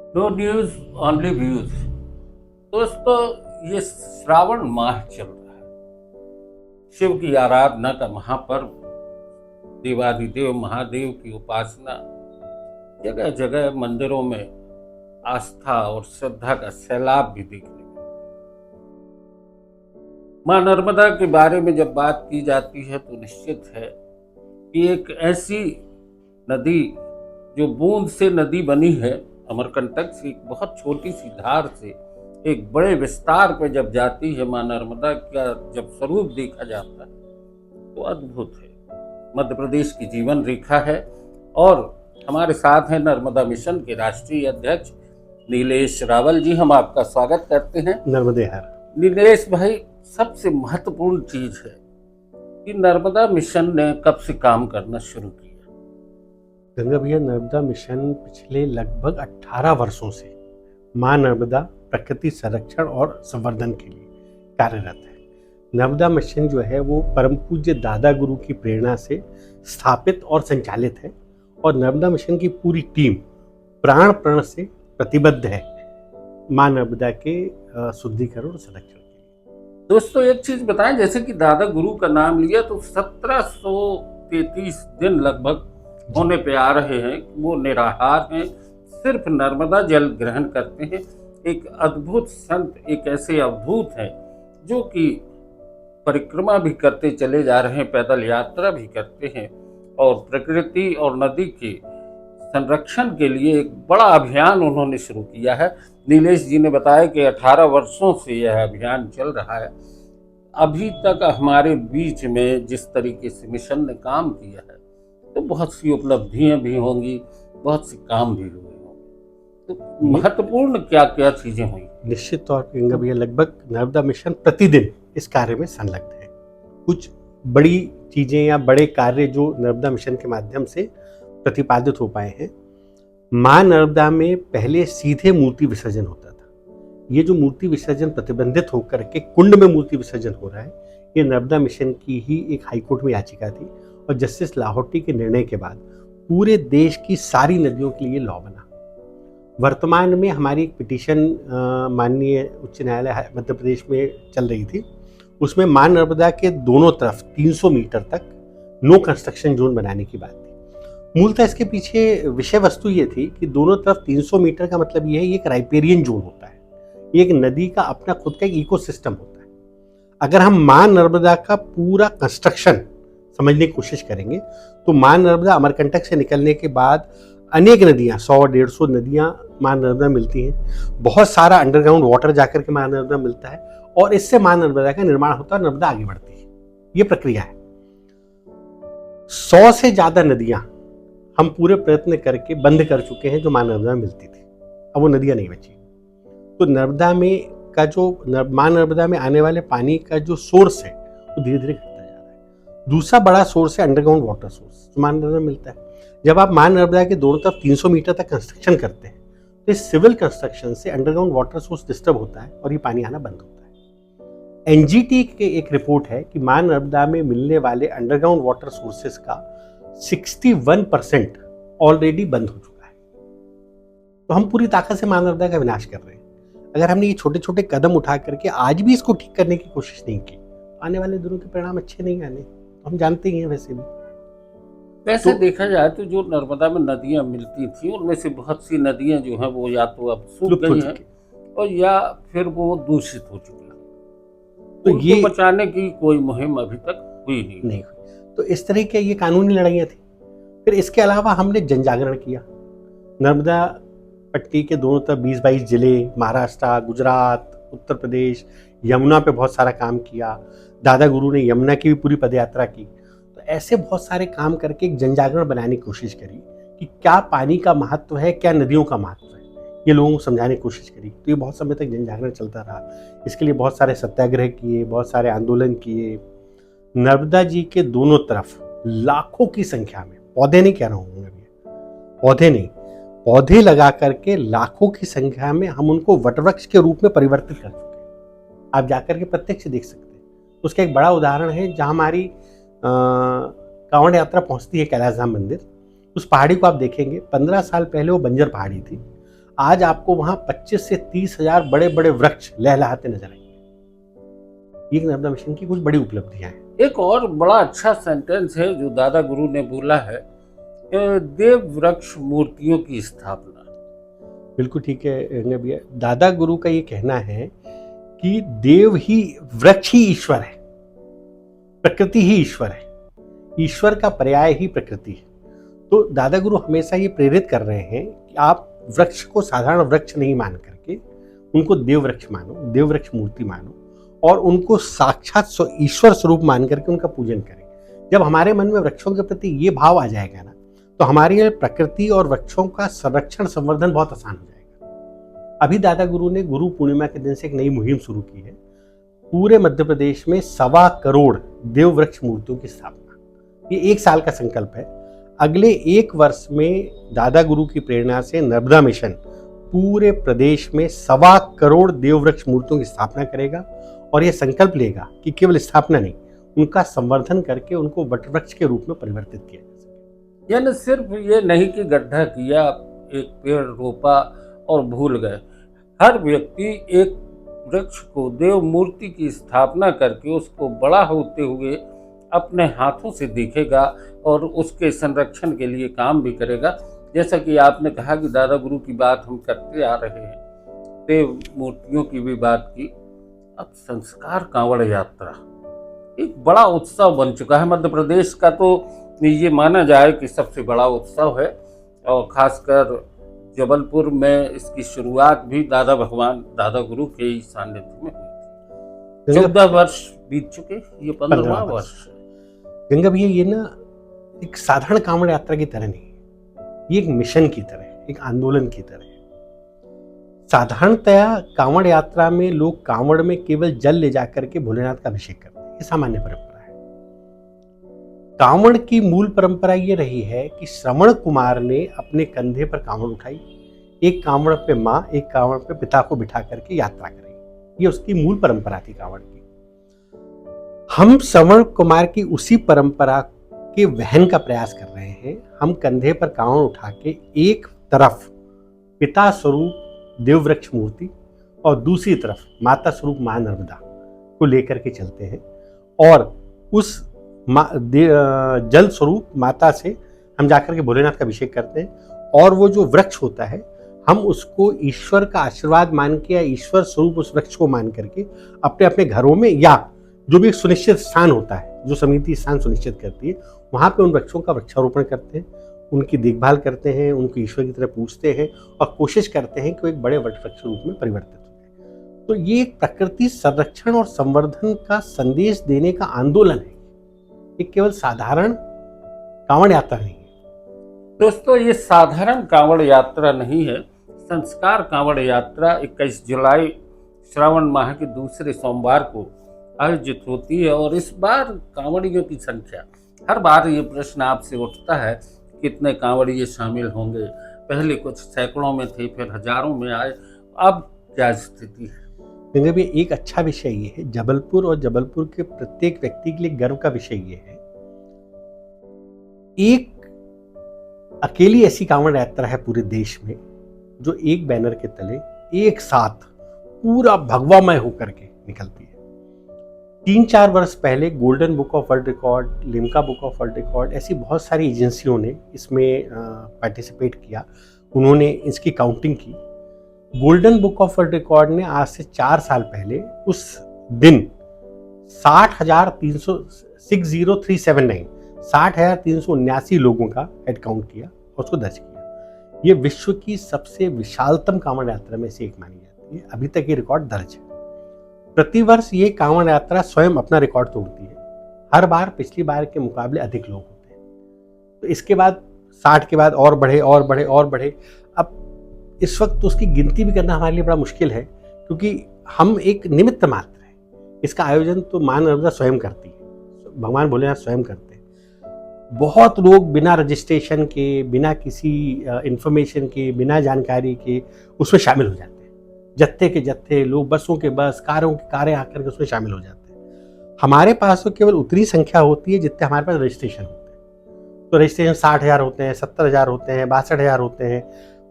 No news only views. दोस्तों, ये श्रावण माह चल रहा है। शिव की आराधना का महापर्व, देवादिदेव महादेव की उपासना, जगह जगह मंदिरों में आस्था और श्रद्धा का सैलाब भी देखने को। मां नर्मदा के बारे में जब बात की जाती है तो निश्चित है कि एक ऐसी नदी जो बूंद से नदी बनी है, अमरकंटक से एक बहुत छोटी सी धार से एक बड़े विस्तार पे जब जाती है, मां नर्मदा का जब स्वरूप देखा जाता है तो अद्भुत है। मध्य प्रदेश की जीवन रेखा है और हमारे साथ हैं नर्मदा मिशन के राष्ट्रीय अध्यक्ष नीलेश रावल जी। हम आपका स्वागत करते हैं। नर्मदे हर। नीलेश भाई, सबसे महत्वपूर्ण चीज है कि नर्मदा मिशन ने कब से काम करना शुरू किया? गंगा भैया, नर्मदा मिशन पिछले लगभग 18 वर्षों से मां नर्मदा प्रकृति संरक्षण और संवर्धन के लिए कार्यरत है। नर्मदा मिशन जो है वो परम पूज्य दादा गुरु की प्रेरणा से स्थापित और संचालित है और नर्मदा मिशन की पूरी टीम प्राण प्रण से प्रतिबद्ध है मां नर्मदा के शुद्धिकरण और संरक्षण के लिए। दोस्तों, एक चीज बताएं, जैसे कि दादा गुरु का नाम लिया तो 1733 दिन लगभग होने पे आ रहे हैं। वो निराहार हैं, सिर्फ नर्मदा जल ग्रहण करते हैं। एक अद्भुत संत, एक ऐसे अवधूत हैं जो कि परिक्रमा भी करते चले जा रहे हैं, पैदल यात्रा भी करते हैं और प्रकृति और नदी के संरक्षण के लिए एक बड़ा अभियान उन्होंने शुरू किया है। नीलेश जी ने बताया कि 18 वर्षों से यह अभियान चल रहा है। अभी तक हमारे बीच में जिस तरीके से मिशन ने काम किया है तो बहुत सी उपलब्धियां भी होंगी, बहुत से काम भी हुए होंगे। तो महत्वपूर्ण क्या क्या चीजें हुई? निश्चित तौर पर गंगा भैया, लगभग नर्मदा मिशन प्रतिदिन इस कार्य में संलग्न है। कुछ बड़ी चीजें या बड़े कार्य जो नर्मदा मिशन के माध्यम से प्रतिपादित हो पाए हैं। मां नर्मदा में पहले सीधे मूर्ति विसर्जन होता था। ये जो मूर्ति विसर्जन प्रतिबंधित होकर के कुंड में मूर्ति विसर्जन हो रहा है, ये नर्मदा मिशन की ही एक हाईकोर्ट में याचिका थी और जस्टिस लाहौटी के निर्णय के बाद पूरे देश की सारी नदियों के लिए लॉ बना। वर्तमान में हमारी एक पिटीशन माननीय उच्च न्यायालय मध्य प्रदेश में चल रही थी। उसमें मां नर्मदा के दोनों तरफ 300 मीटर तक नो कंस्ट्रक्शन जोन बनाने की बात थी। मूलतः इसके पीछे विषय वस्तु ये थी कि दोनों तरफ 300 मीटर का मतलब ये है, ये एक राइपेरियन जोन होता है। ये एक नदी का अपना खुद का एक इकोसिस्टम होता है। अगर हम मां नर्मदा का पूरा कंस्ट्रक्शन समझने की कोशिश करेंगे तो मां नर्मदा अमरकंटक से निकलने के बाद अनेक नदियां, 100-150 नदियां मां नर्मदा मिलती हैं। बहुत सारा अंडरग्राउंड वाटर जाकर के मां नर्मदा मिलता है और इससे मां नर्मदा का निर्माण होता है, नर्मदा आगे बढ़ती है। ये प्रक्रिया है। 100 से ज्यादा नदियां हम पूरे प्रयत्न करके बंद कर चुके हैं जो मां नर्मदा में मिलती थी। अब वो नदियां नहीं बची। तो नर्मदा में का जो मां नर्मदा में आने वाले पानी का जो सोर्स है वो धीरे धीरे घटता जा रहा है। दूसरा बड़ा सोर्स है अंडरग्राउंड वाटर सोर्स जो मां नर्मदा में मिलता है। जब आप मां नर्मदा के दोनों तरफ 300 मीटर तक कंस्ट्रक्शन करते हैं तो इस सिविल कंस्ट्रक्शन से अंडरग्राउंड वाटर सोर्स डिस्टर्ब होता है और ये पानी आना बंद होता है। एनजीटी के एक रिपोर्ट है कि मां नर्मदा में मिलने वाले अंडरग्राउंड वाटर सोर्सेस का 61% ऑलरेडी बंद हो चुका है। तो हम पूरी ताकत से मां नर्मदा का विनाश कर रहे हैं। अगर हमने ये छोटे छोटे कदम उठा करके आज भी इसको ठीक करने की कोशिश नहीं की, आने वाले दिनों के परिणाम अच्छे नहीं आने। तो हम जानते ही हैं। वैसे तो देखा जाए तो जो नर्मदा में नदियां मिलती थी उनमें से बहुत सी नदियां जो हैं वो या तो अब सूख गई हैं और या फिर वो दूषित हो चुकी हैं। तो ये बचाने की कोई मुहिम अभी तक हुई नहीं हुई। तो इस तरह के ये कानूनी लड़ाइयाँ थी। फिर इसके अलावा हमने जन जागरण किया। नर्मदा पट्टी के दोनों तरफ 20-22 जिले, महाराष्ट्र, गुजरात, उत्तर प्रदेश, यमुना पे बहुत सारा काम किया। दादा गुरु ने यमुना की भी पूरी पदयात्रा की। तो ऐसे बहुत सारे काम करके एक जन जागरण बनाने की कोशिश करी कि क्या पानी का महत्व है, क्या नदियों का महत्व है, ये लोगों को समझाने की कोशिश करी। तो ये बहुत समय तक जन जागरण चलता रहा। इसके लिए बहुत सारे सत्याग्रह किए, बहुत सारे आंदोलन किए। नर्मदा जी के दोनों तरफ लाखों की संख्या में, पौधे नहीं कह रहा हूँ मैं, पौधे नहीं, पौधे लगा करके लाखों की संख्या में हम उनको वटवृक्ष के रूप में परिवर्तित कर चुके हैं। आप जाकर के प्रत्यक्ष देख सकते हैं। उसका एक बड़ा उदाहरण है जहाँ हमारी कांवड़ यात्रा पहुँचती है कैलाश धाम मंदिर। उस पहाड़ी को आप देखेंगे, 15 साल पहले वो बंजर पहाड़ी थी। आज आपको वहां 25 से 30 हजार बड़े बड़े वृक्ष लहलहाते नजर आएंगे। ये नर्मदा मिशन की कुछ बड़ी उपलब्धियां हैं। एक और बड़ा अच्छा सेंटेंस है जो दादा गुरु ने बोला है, देव वृक्ष मूर्तियों की स्थापना। बिल्कुल ठीक है रंगा भैया। दादा गुरु का ये कहना है कि देव ही, वृक्ष ही ईश्वर है, प्रकृति ही ईश्वर है, ईश्वर का पर्याय ही प्रकृति है। तो दादा गुरु हमेशा ये प्रेरित कर रहे हैं कि आप वृक्ष को साधारण वृक्ष नहीं मान करके उनको देव वृक्ष मानो, देव वृक्ष मूर्ति मानो और उनको साक्षात ईश्वर स्वरूप मान करके उनका पूजन करें। जब हमारे मन में वृक्षों के प्रति ये भाव आ जाएगा ना, तो हमारे लिए प्रकृति और वृक्षों का संरक्षण संवर्धन बहुत आसान हो जाएगा। अभी दादा गुरु ने गुरु पूर्णिमा के दिन से एक नई मुहिम शुरू की है। पूरे मध्य प्रदेश में 1.25 करोड़ देव वृक्ष मूर्तियों की स्थापना। ये 1 साल का संकल्प है। अगले 1 वर्ष में दादा गुरु की प्रेरणा से नर्मदा मिशन पूरे प्रदेश में 1.25 करोड़ देव वृक्ष मूर्तियों की स्थापना करेगा और यह संकल्प लेगा कि केवल स्थापना नहीं, उनका संवर्धन करके उनको वटवृक्ष के रूप में परिवर्तित किया जा सके। यानी सिर्फ ये नहीं कि गड्ढा किया, एक पेड़ रोपा और भूल गए। हर व्यक्ति एक वृक्ष को देव मूर्ति की स्थापना करके उसको बड़ा होते हुए अपने हाथों से देखेगा और उसके संरक्षण के लिए काम भी करेगा। जैसा कि आपने कहा कि दादा गुरु की बात हम करते आ रहे हैं, देव मूर्तियों की भी बात की। अब संस्कार कांवड़ यात्रा एक बड़ा उत्सव बन चुका है मध्य प्रदेश का, तो ये माना जाए कि सबसे बड़ा उत्सव है और खासकर जबलपुर में इसकी शुरुआत भी दादा भगवान दादा गुरु के ही सानिध्य में हुई थी। 14 वर्ष बीत चुके, ये 15वां वर्ष। गंगा भैया, ये ना एक साधारण कांवड़ यात्रा की तरह नहीं, ये एक मिशन की तरह है, एक आंदोलन की तरह है। साधारणतया कांवड़ यात्रा में लोग कांवड़ में केवल जल ले जाकर के भोलेनाथ का अभिषेक करते हैं, ये सामान्य परंपरा है। कांवड़ की मूल परंपरा ये रही है कि श्रवण कुमार ने अपने कंधे पर कांवड़ उठाई, एक कांवड़ पे माँ, एक कांवड़ पे पिता को बिठा करके यात्रा करी। ये उसकी मूल परंपरा थी कांवड़ की। हम श्रवण कुमार की उसी परंपरा के वहन का प्रयास कर रहे हैं। हम कंधे पर कांवड़ उठा के एक तरफ पिता स्वरूप देव वृक्ष मूर्ति और दूसरी तरफ माता स्वरूप मां नर्मदा को लेकर के चलते हैं और उस जल स्वरूप माता से हम जाकर के भोलेनाथ का अभिषेक करते हैं और वो जो वृक्ष होता है हम उसको ईश्वर का आशीर्वाद मान के या ईश्वर स्वरूप उस वृक्ष को मान करके अपने अपने घरों में या जो भी एक सुनिश्चित स्थान होता है, जो समिति स्थान सुनिश्चित करती है, वहाँ पे उन वृक्षों का वृक्षारोपण करते हैं, उनकी देखभाल करते हैं, उनको ईश्वर की तरह पूजते हैं और कोशिश करते हैं कि वो एक बड़े वटवृक्ष रूप में परिवर्तित हो जाए। तो ये एक प्रकृति संरक्षण और संवर्धन का संदेश देने का आंदोलन है, ये केवल साधारण कांवड़ यात्रा नहीं है। दोस्तों, ये साधारण कांवड़ यात्रा नहीं है, संस्कार कांवड़ यात्रा 21 जुलाई श्रावण माह के दूसरे सोमवार को आयोजित होती है। और इस बार कांवड़ियों की संख्या, हर बार ये प्रश्न आपसे उठता है कितने कांवड़िये शामिल होंगे। पहले कुछ सैकड़ों में थे, फिर हजारों में आए, अब क्या स्थिति है? गंगा भी एक अच्छा विषय ये है, जबलपुर और जबलपुर के प्रत्येक व्यक्ति के लिए गर्व का विषय ये है, एक अकेली ऐसी कांवड़ यात्रा है पूरे देश में जो एक बैनर के तले एक साथ पूरा भगवामय होकर के निकलती है। 3-4 वर्ष पहले golden book of world record, Limca book of world record, ऐसी बहुत सारी एजेंसियों ने इसमें पार्टिसिपेट किया, उन्होंने इसकी काउंटिंग की। Golden book of world record ने आज से 4 साल पहले उस दिन 60,379 लोगों का हेड काउंट किया और उसको दर्ज किया। ये विश्व की सबसे विशालतम कांवड़ यात्रा में से एक मानी जाती है। अभी तक ये रिकॉर्ड दर्ज है। प्रतिवर्ष ये कांवड़ यात्रा स्वयं अपना रिकॉर्ड तोड़ती है। हर बार पिछली बार के मुकाबले अधिक लोग होते हैं। तो इसके बाद 60 के बाद और बढ़े और बढ़े और बढ़े। अब इस वक्त तो उसकी गिनती भी करना हमारे लिए बड़ा मुश्किल है, क्योंकि हम एक निमित्त मात्र हैं। इसका आयोजन तो मां नर्मदा स्वयं करती है, भगवान भोलेनाथ स्वयं करते हैं। बहुत लोग बिना रजिस्ट्रेशन के, बिना किसी इंफॉर्मेशन के, बिना जानकारी के उसमें शामिल हो जाते हैं। जत्थे के जत्थे लोग, बसों के बस, कारों के कारें आकर के उसमें शामिल हो जाते हैं। हमारे पास तो केवल उतनी संख्या होती है जितने हमारे पास रजिस्ट्रेशन होते हैं। तो रजिस्ट्रेशन 60,000 होते हैं, 70,000 होते हैं, 62,000 होते हैं,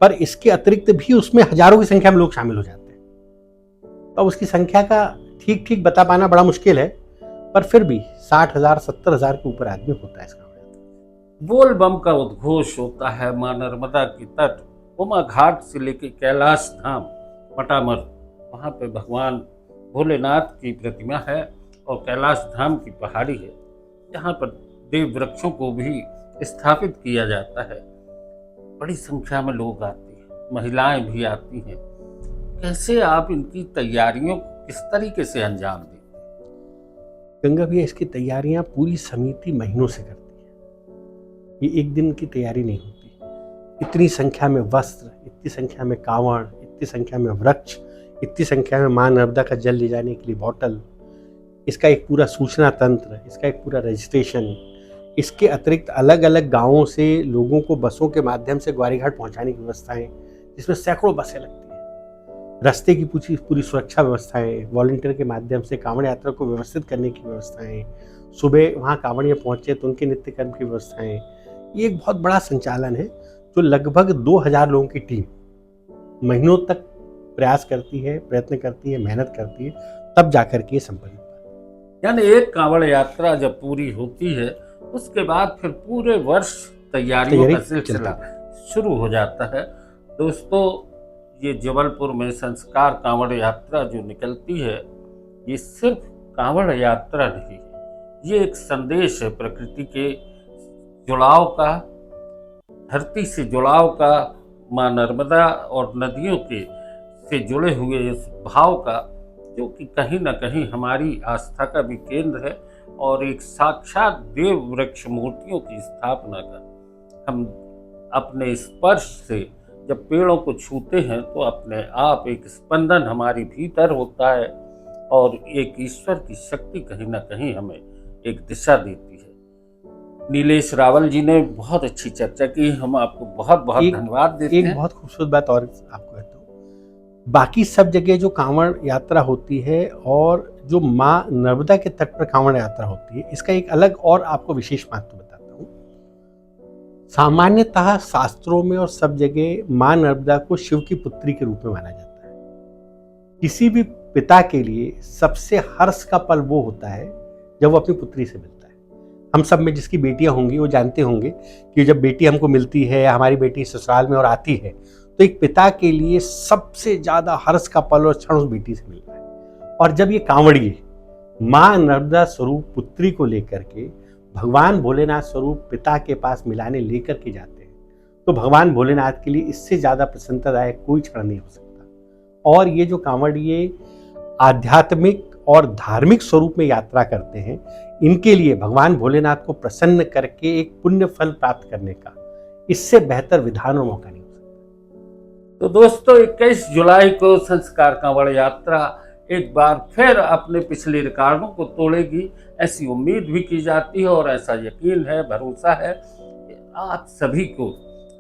पर इसके अतिरिक्त भी उसमें हजारों की संख्या में लोग शामिल हो जाते हैं। तो उसकी संख्या का ठीक ठीक बता पाना बड़ा मुश्किल है, पर फिर भी 60,000 70,000 के ऊपर आदमी होता है इसका। बोल बम का उद्घोष होता है मां नर्मदा की तट, उमा घाट से लेके कैलाश धाम पटामर, वहाँ पे भगवान भोलेनाथ की प्रतिमा है और कैलाश धाम की पहाड़ी है। यहाँ पर देव वृक्षों को भी स्थापित किया जाता है। बड़ी संख्या में लोग आते हैं, महिलाएं भी आती हैं। कैसे आप इनकी तैयारियों को किस तरीके से अंजाम देते हैं? गंगा भैया, इसकी तैयारियां पूरी समिति महीनों से करती है। ये एक दिन की तैयारी नहीं होती। इतनी संख्या में वस्त्र, इतनी संख्या में कांवड़, इतनी संख्या में वृक्ष, इतनी संख्या में मां नर्मदा का जल ले जाने के लिए बॉटल, इसका एक पूरा सूचना तंत्र, इसका एक पूरा रजिस्ट्रेशन, इसके अतिरिक्त अलग अलग गांवों से लोगों को बसों के माध्यम से ग्वारीघाट पहुंचाने की व्यवस्थाएं, जिसमें सैकड़ों बसें लगती हैं, रास्ते की पूरी सुरक्षा व्यवस्थाएं, वॉलंटियर के माध्यम से कांवड़ यात्रा को व्यवस्थित करने की व्यवस्थाएं, सुबह वहाँ कांवड़िया पहुँचे तो उनके नित्य कर्म की व्यवस्थाएं, ये एक बहुत बड़ा संचालन है जो लगभग 2000 लोगों की टीम महीनों तक प्रयास करती है, प्रयत्न करती है, मेहनत करती है, तब जाकर के संपन्न। यानी एक कांवड़ यात्रा जब पूरी होती है उसके बाद फिर पूरे वर्ष तैयारियों का सिलसिला शुरू हो जाता है। दोस्तों, ये जबलपुर में संस्कार कांवड़ यात्रा जो निकलती है, ये सिर्फ कांवड़ यात्रा नहीं है, ये एक संदेश है प्रकृति के जुड़ाव का, धरती से जुड़ाव का, मां नर्मदा और नदियों के से जुड़े हुए इस भाव का, जो कि कहीं न कहीं हमारी आस्था का भी केंद्र है और एक साक्षात देव वृक्ष मूर्तियों की स्थापना का। हम अपने स्पर्श से जब पेड़ों को छूते हैं तो अपने आप एक स्पंदन हमारे भीतर होता है और एक ईश्वर की शक्ति कहीं न कहीं हमें एक दिशा देती है। नीलेश रावल जी ने बहुत अच्छी चर्चा की, हम आपको बहुत बहुत धन्यवाद देते हैं। एक बहुत खूबसूरत बात और आपको कहता हूँ, बाकी सब जगह जो कांवड़ यात्रा होती है और जो माँ नर्मदा के तट पर कांवड़ यात्रा होती है, इसका एक अलग और आपको विशेष महत्व बताता हूँ। सामान्यतः शास्त्रों में और सब जगह माँ नर्मदा को शिव की पुत्री के रूप में माना जाता है। किसी भी पिता के लिए सबसे हर्ष का पल वो होता है जब वो अपनी पुत्री से मिलता है। हम सब में जिसकी बेटियां होंगी वो जानते होंगे कि जब बेटी हमको मिलती है, हमारी बेटी ससुराल में और आती है, तो एक पिता के लिए सबसे ज्यादा हर्ष का पल और क्षण उस बेटी से मिलता है। और जब ये कांवड़िए माँ नर्मदा स्वरूप पुत्री को लेकर के भगवान भोलेनाथ स्वरूप पिता के पास मिलाने लेकर के जाते हैं, तो भगवान भोलेनाथ के लिए इससे ज्यादा प्रसन्नतादायक कोई क्षण नहीं हो सकता। और ये जो कांवड़िए आध्यात्मिक और धार्मिक स्वरूप में यात्रा करते हैं, इनके लिए भगवान भोलेनाथ को प्रसन्न करके एक पुण्य फल प्राप्त करने का इससे बेहतर विधान और मौका नहीं हो सकता। तो दोस्तों, 21 जुलाई को संस्कार कांवड़ यात्रा एक बार फिर अपने पिछले रिकॉर्डों को तोड़ेगी, ऐसी उम्मीद भी की जाती है और ऐसा यकीन है, भरोसा है कि आप सभी को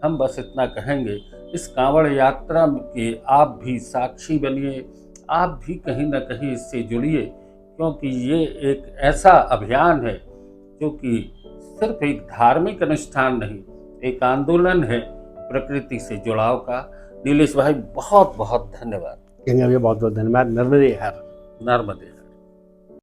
हम बस इतना कहेंगे, इस कांवड़ यात्रा के आप भी साक्षी बनिए, आप भी कहीं ना कहीं इससे जुड़िए, क्योंकि ये एक ऐसा अभियान है जो कि सिर्फ एक धार्मिक अनुष्ठान नहीं, एक आंदोलन है प्रकृति से जुड़ाव का। नीलेश भाई, बहुत बहुत धन्यवाद। गंगा भैया, बहुत बहुत धन्यवाद। नर्मदे हर। नर्मदे।